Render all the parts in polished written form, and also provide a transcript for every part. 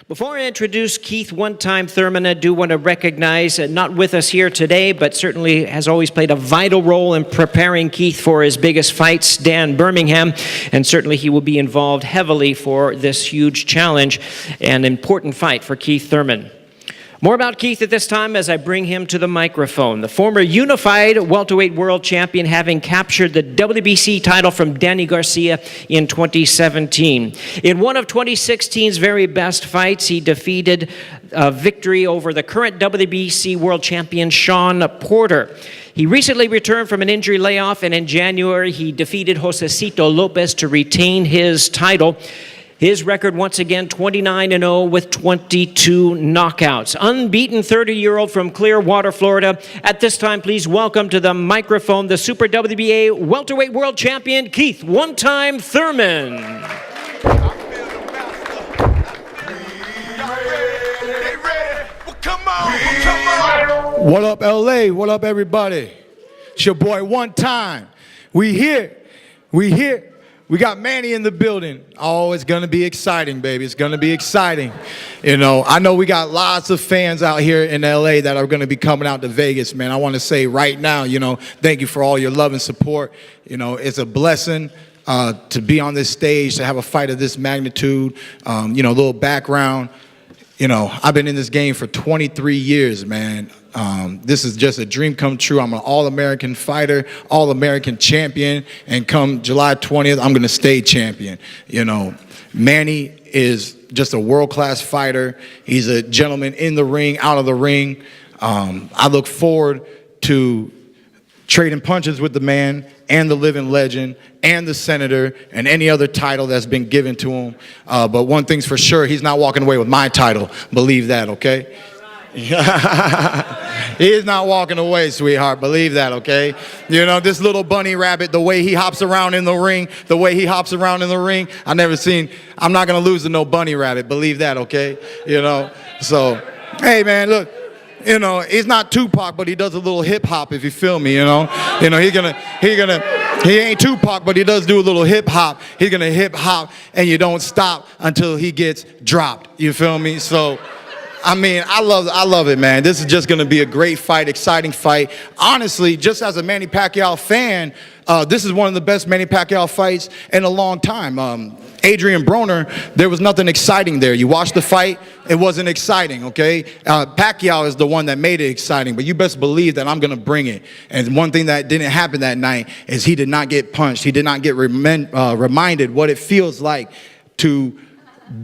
Before I introduce Keith One-Time Thurman, I do want to recognize, not with us here today, but certainly has always played a vital role in preparing Keith for his biggest fights, Dan Birmingham, and certainly he will be involved heavily for this huge challenge, an important fight for Keith Thurman. More about Keith at this time as I bring him to the microphone. The former unified welterweight world champion, having captured the WBC title from Danny Garcia in 2017. In one of 2016's very best fights, he defeated a victory over the current WBC world champion, Shawn Porter. He recently returned from an injury layoff, and in January, he defeated Josecito Lopez to retain his title. His record, once again, 29-0 with 22 knockouts. Unbeaten 30-year-old from Clearwater, Florida. At this time, please welcome to the microphone the Super WBA welterweight world champion, Keith One-Time Thurman. What up, LA? What up, everybody? It's your boy One Time. We here. We got Manny in the building. Oh, it's going to be exciting, baby. It's going to be exciting. You know, I know we got lots of fans out here in LA that are going to be coming out to Vegas, man. I want to say right now, you know, thank you for all your love and support. You know, it's a blessing to be on this stage, to have a fight of this magnitude. You know, a little background. You know, I've been in this game for 23 years, man. This is just a dream come true. I'm an All-American fighter, All-American champion, and come July 20th, I'm going to stay champion. You know, Manny is just a world-class fighter. He's a gentleman in the ring, out of the ring. I look forward to trading punches with the man and the living legend and the senator and any other title that's been given to him. But one thing's for sure, he's not walking away with my title. Believe that, okay? He is not walking away, sweetheart. Believe that, okay? You know, this little bunny rabbit, the way he hops around in the ring, I'm not going to lose to no bunny rabbit. Believe that, okay? You know, so, hey, man, look. You know, he's not Tupac, but he does a little hip hop, if you feel me, you know. You know, he ain't Tupac, but he does do a little hip hop. He's gonna hip hop, and you don't stop until he gets dropped. You feel me? So, I mean, I love it, man. This is just gonna be a great fight, exciting fight. Honestly, just as a Manny Pacquiao fan, this is one of the best Manny Pacquiao fights in a long time. Adrian Broner, there was nothing exciting there. You watched the fight, it wasn't exciting, okay? Pacquiao is the one that made it exciting, but you best believe that I'm going to bring it. And one thing that didn't happen that night is he did not get punched. He did not get reminded what it feels like to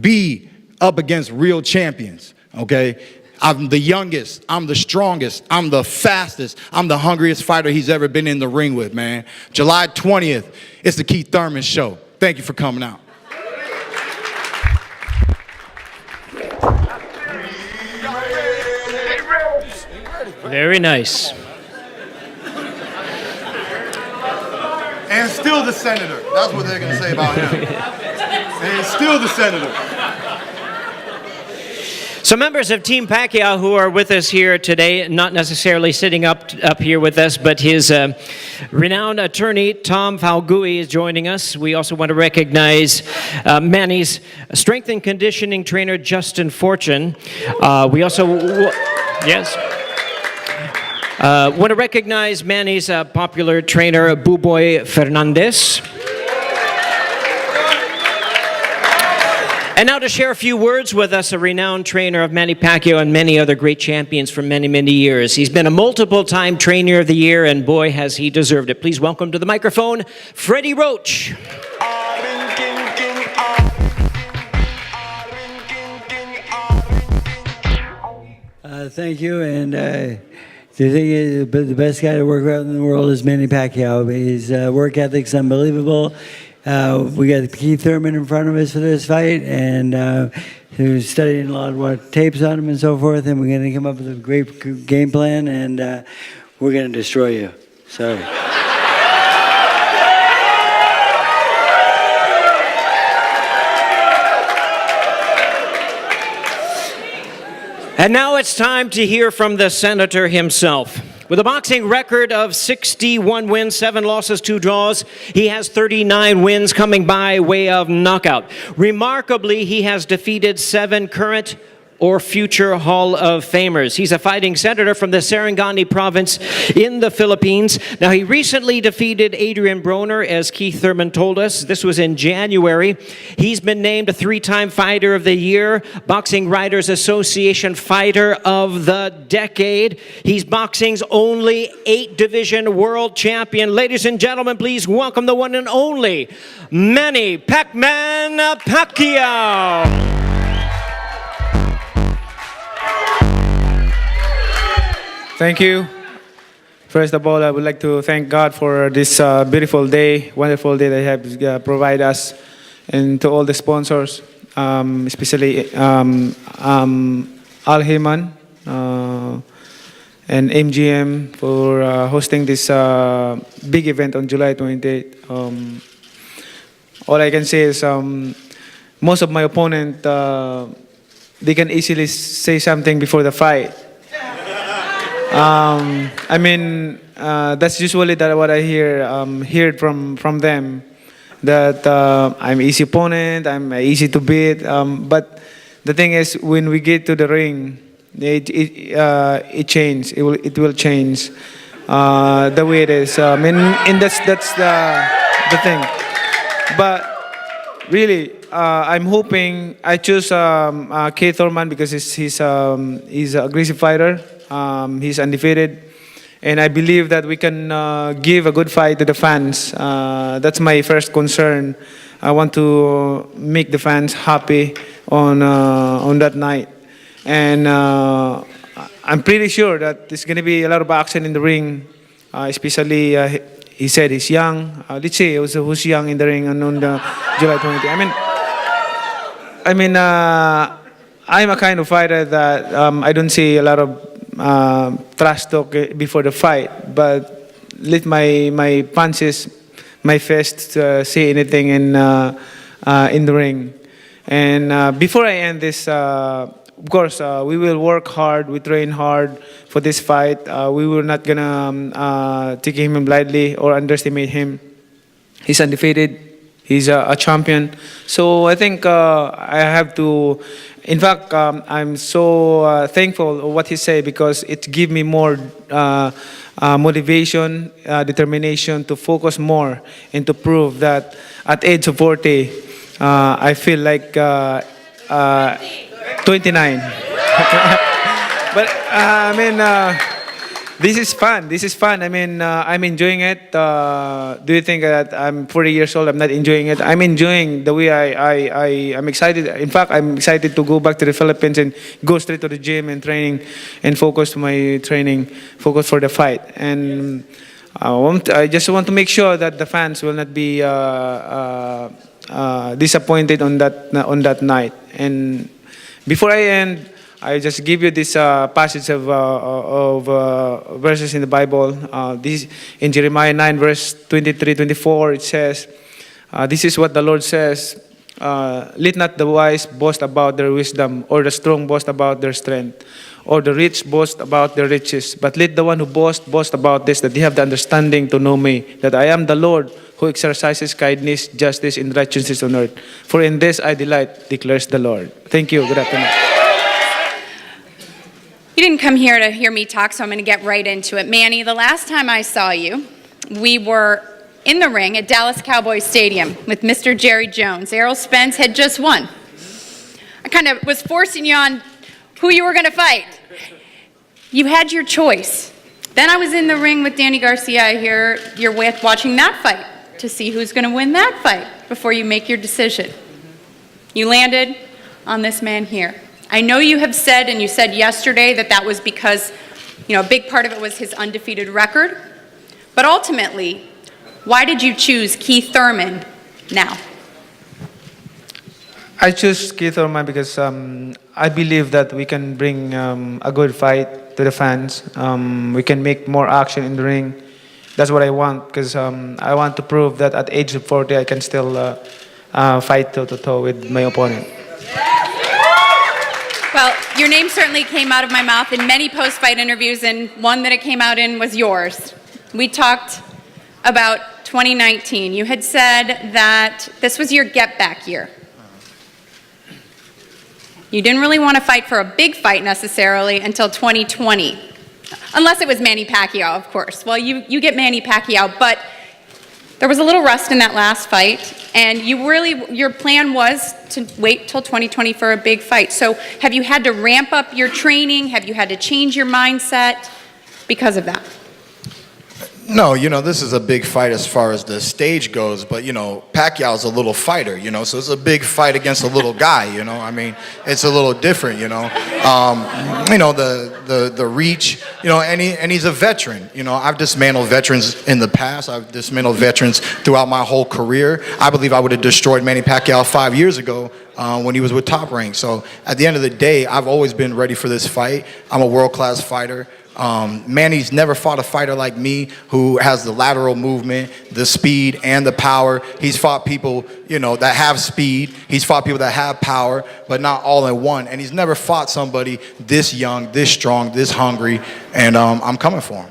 be up against real champions, okay? I'm the youngest, I'm the strongest, I'm the fastest, I'm the hungriest fighter he's ever been in the ring with, man. July 20th, it's the Keith Thurman Show. Thank you for coming out. Very nice. And still the senator. That's what they're going to say about him. And still the senator. So members of Team Pacquiao who are with us here today, not necessarily sitting up here with us, but his renowned attorney, Tom Falgui, is joining us. We also want to recognize Manny's strength and conditioning trainer, Justin Fortune. We also, yes. Want to recognize Manny's popular trainer, Buboy Fernandez. And now to share a few words with us, a renowned trainer of Manny Pacquiao and many other great champions for many, many years. He's been a multiple-time Trainer of the Year, and boy, has he deserved it. Please welcome to the microphone, Freddie Roach. Thank you, and the thing is, the best guy to work with in the world is Manny Pacquiao. His work ethic's unbelievable. We got Keith Thurman in front of us for this fight, and who's studying a lot of tapes on him and so forth, and we're going to come up with a great game plan, and we're going to destroy you. Sorry. And now it's time to hear from the senator himself. With a boxing record of 61 wins, 7 losses, 2 draws, he has 39 wins coming by way of knockout. Remarkably, he has defeated 7 current or future Hall of Famers. He's a fighting senator from the Sarangani province in the Philippines. Now, he recently defeated Adrian Broner, as Keith Thurman told us. This was in January. He's been named a 3-time Fighter of the Year, Boxing Writers Association Fighter of the Decade. He's boxing's only 8-division world champion. Ladies and gentlemen, please welcome the one and only Manny Pac-Man Pacquiao. Thank you. First of all, I would like to thank God for this beautiful day, wonderful day that He has provided us, and to all the sponsors, especially Al Heyman and MGM for hosting this big event on July 28th. All I can say is most of my opponent, they can easily say something before the fight. That's usually what I heard from them, that I'm easy opponent, I'm easy to beat. But the thing is, when we get to the ring, it changes. It will change the way it is. And that's the thing. But really, I'm hoping I choose Keith Thurman because he's an aggressive fighter. He's undefeated, and I believe that we can give a good fight to the fans. That's my first concern. I want to make the fans happy on that night, and I'm pretty sure that there's going to be a lot of action in the ring. Especially, he said he's young. Let's say who's young in the ring on the July 20th. I'm a kind of fighter that I don't see a lot of trash talk before the fight, but let my punches, my fists say anything in the ring. And before I end this, of course, we will work hard. We train hard for this fight. We were not gonna take him lightly or underestimate him. He's undefeated. He's a champion. So I think I have to. In fact, I'm so thankful of what he said because it gives me more motivation, determination to focus more and to prove that at age of 40, I feel like 29. But this is fun. This is fun. I'm enjoying it. Do you think that I'm 40 years old? I'm not enjoying it. I'm enjoying the way I'm excited. In fact, I'm excited to go back to the Philippines and go straight to the gym and training and focus my training, focus for the fight. And I just want to make sure that the fans will not be disappointed on that night. And before I end, I just give you this passage of verses in the Bible. This in Jeremiah 9, verse 23, 24, it says, this is what the Lord says, let not the wise boast about their wisdom, or the strong boast about their strength, or the rich boast about their riches, but let the one who boast about this, that they have the understanding to know me, that I am the Lord who exercises kindness, justice, and righteousness on earth. For in this I delight, declares the Lord. Thank you. Good afternoon. You didn't come here to hear me talk, so I'm going to get right into it. Manny, the last time I saw you, we were in the ring at Dallas Cowboys Stadium with Mr. Jerry Jones. Errol Spence had just won. I kind of was forcing you on who you were going to fight. You had your choice. Then I was in the ring with Danny Garcia here, you're with, watching that fight to see who's going to win that fight before you make your decision. You landed on this man here. I know you have said, and you said yesterday, that was because, a big part of it was his undefeated record. But ultimately, why did you choose Keith Thurman now? I choose Keith Thurman because I believe that we can bring a good fight to the fans. We can make more action in the ring. That's what I want, because I want to prove that at age of 40, I can still fight toe-to-toe with my opponent. Well, your name certainly came out of my mouth in many post-fight interviews, and one that it came out in was yours. We talked about 2019. You had said that this was your get-back year. You didn't really want to fight for a big fight necessarily until 2020, unless it was Manny Pacquiao, of course. Well, you get Manny Pacquiao, but there was a little rust in that last fight, and your plan was to wait till 2020 for a big fight. So have you had to ramp up your training? Have you had to change your mindset because of that? No, this is a big fight as far as the stage goes, but, Pacquiao's a little fighter, so it's a big fight against a little guy, I mean, it's a little different, the reach, and he's a veteran, I've dismantled veterans in the past, I've dismantled veterans throughout my whole career. I believe I would have destroyed Manny Pacquiao 5 years ago when he was with Top Rank. So at the end of the day, I've always been ready for this fight. I'm a world-class fighter. Manny's never fought a fighter like me who has the lateral movement, the speed, and the power. He's fought people, that have speed. He's fought people that have power, but not all in one. And he's never fought somebody this young, this strong, this hungry, and I'm coming for him.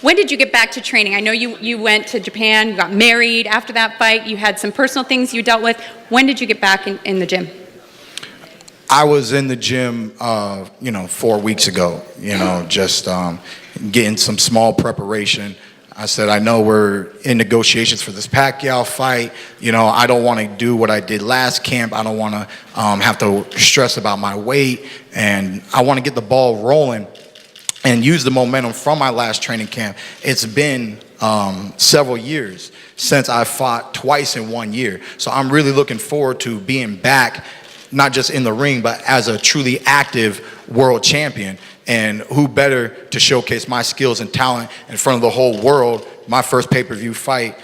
When did you get back to training? I know you went to Japan, you got married after that fight, you had some personal things you dealt with. When did you get back in the gym? I was in the gym, 4 weeks ago, just getting some small preparation. I said, I know we're in negotiations for this Pacquiao fight. I don't want to do what I did last camp. I don't want to have to stress about my weight. And I want to get the ball rolling and use the momentum from my last training camp. It's been several years since I fought twice in 1 year. So I'm really looking forward to being back, not just in the ring, but as a truly active world champion. And who better to showcase my skills and talent in front of the whole world, my first pay-per-view fight,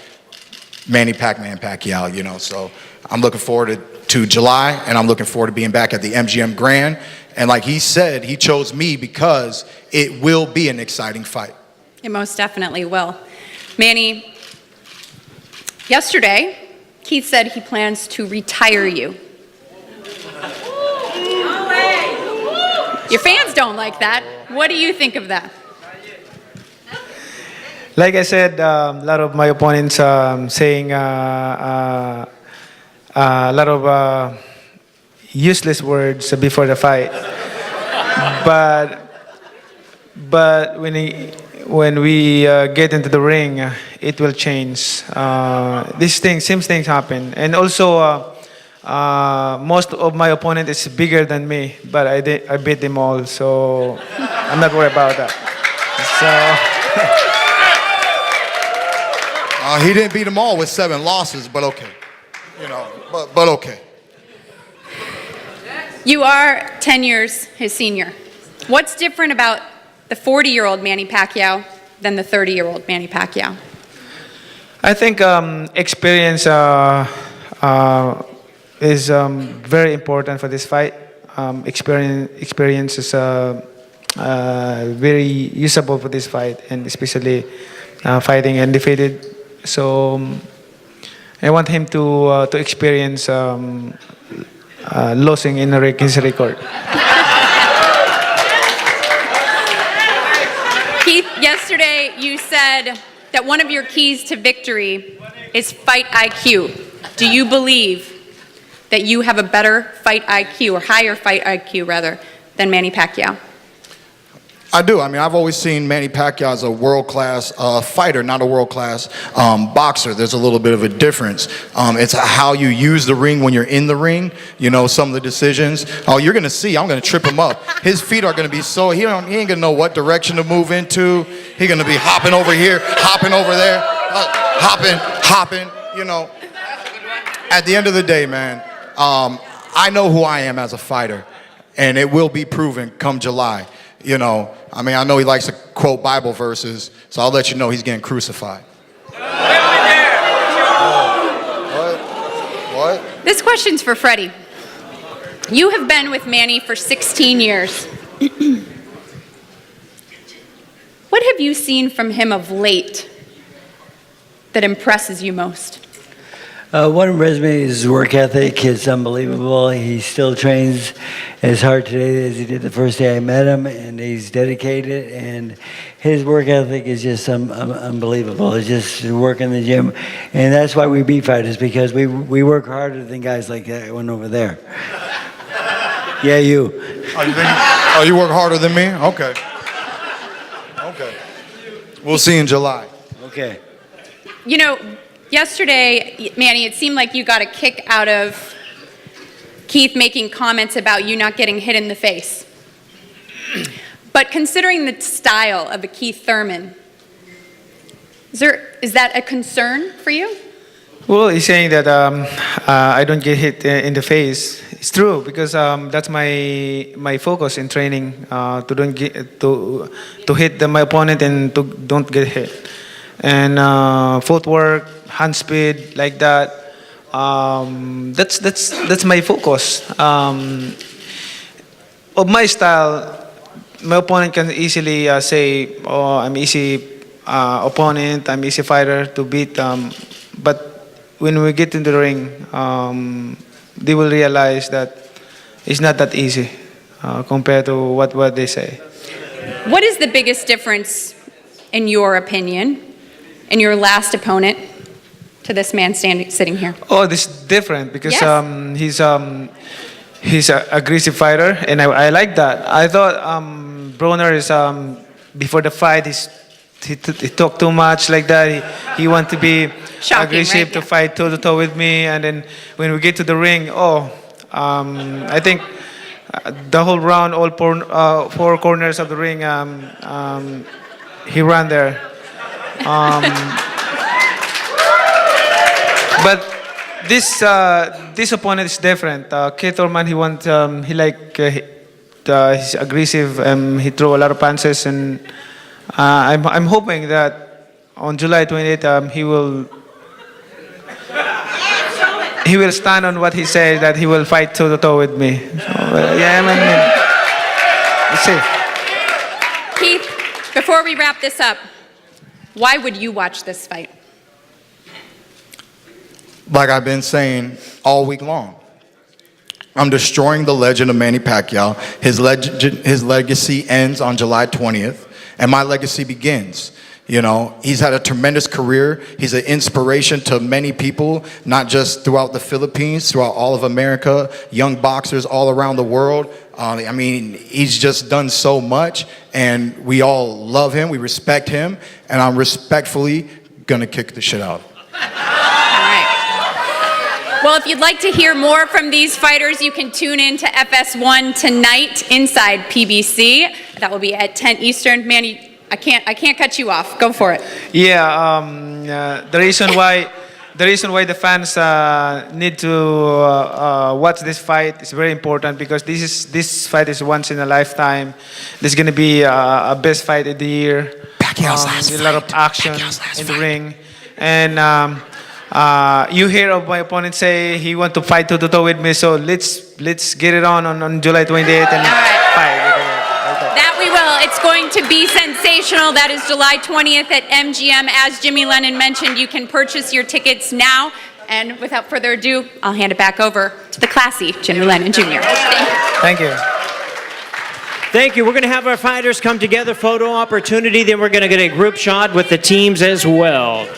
Manny Pacquiao, So I'm looking forward to July, and I'm looking forward to being back at the MGM Grand. And like he said, he chose me because it will be an exciting fight. It most definitely will. Manny, yesterday, Keith said he plans to retire you. Your fans don't like that. What do you think of that? Like I said, a lot of my opponents saying a lot of useless words before the fight. But when we get into the ring, it will change. Same things happen, and also. Most of my opponent is bigger than me, but I beat them all, so I'm not worried about that. So he didn't beat them all with 7 losses, but okay, but okay. You are 10 years his senior. What's different about the 40-year-old Manny Pacquiao than the 30-year-old Manny Pacquiao? I think experience is very important for this fight. Experience is very usable for this fight, and especially fighting undefeated. So I want him to experience losing in his record. Keith, yesterday you said that one of your keys to victory is fight IQ. Do you believe that you have a better fight IQ, or higher fight IQ rather, than Manny Pacquiao? I do. I mean, I've always seen Manny Pacquiao as a world-class fighter, not a world-class boxer. There's a little bit of a difference. It's how you use the ring when you're in the ring. Some of the decisions. Oh, you're going to see. I'm going to trip him up. His feet are going to be so, he ain't going to know what direction to move into. He's going to be hopping over here, hopping over there, hopping, At the end of the day, man, I know who I am as a fighter, and it will be proven come July. I know he likes to quote Bible verses, so I'll let you know he's getting crucified. What? This question's for Freddie. You have been with Manny for 16 years. What have you seen from him of late that impresses you most? One resume is his work ethic. It's unbelievable. He still trains as hard today as he did the first day I met him, and he's dedicated. And his work ethic is just unbelievable. It's just work in the gym, and that's why we beat fighters, because we work harder than guys like that one over there. Yeah, you. Oh, you work harder than me? Okay. Okay. We'll see in July. Okay. You know, yesterday, Manny, it seemed like you got a kick out of Keith making comments about you not getting hit in the face. But considering the style of a Keith Thurman, is that a concern for you? Well, he's saying that I don't get hit in the face. It's true, because that's my focus in training, to hit my opponent and to don't get hit. And footwork, hand speed, like that. That's my focus. Of my style, my opponent can easily say, "Oh, I'm easy opponent. I'm easy fighter to beat." But when we get into the ring, they will realize that it's not that easy compared to what they say. What is the biggest difference, in your opinion, in your last opponent to this man sitting here? Oh, this is different because Yes. he's an aggressive fighter, and I like that. I thought Broner is before the fight he talked too much like that. He want to be Shocking, aggressive right? to Yeah. fight toe to toe with me, and then when we get to the ring, I think the whole round, all four corners of the ring, he ran there. But this opponent is different. Thurman, he's aggressive. He throw a lot of punches, and I'm hoping that on July 28th he will stand on what he said, that he will fight toe to toe with me. So, yeah, I mean, let's see. Keith, before we wrap this up, why would you watch this fight? Like I've been saying all week long, I'm destroying the legend of Manny Pacquiao. His legacy ends on July 20th, and my legacy begins. You know, he's had a tremendous career. He's an inspiration to many people, not just throughout the Philippines, throughout all of America, young boxers all around the world. I mean, he's just done so much, and we all love him, we respect him, and I'm respectfully gonna kick the shit out of him. All right. Well, if you'd like to hear more from these fighters, you can tune in to FS1 tonight inside PBC. That will be at 10 Eastern. Manny, I can't cut you off. Go for it. Yeah, the reason why the fans need to watch this fight is very important, because this fight is once in a lifetime. This is gonna be a best fight of the year. Pacquiao's last a lot of fight. action Pacquiao's last in the fight. ring, and you hear of my opponent say he want to fight toe to toe with me. So let's get it on July 28th and fight. That we will. It's going to be sensational. That is July 20th at MGM. As Jimmy Lennon mentioned, you can purchase your tickets now. And without further ado, I'll hand it back over to the classy Jimmy Lennon Jr. Thank you. Thank you. Thank you. We're going to have our fighters come together, photo opportunity. Then we're going to get a group shot with the teams as well.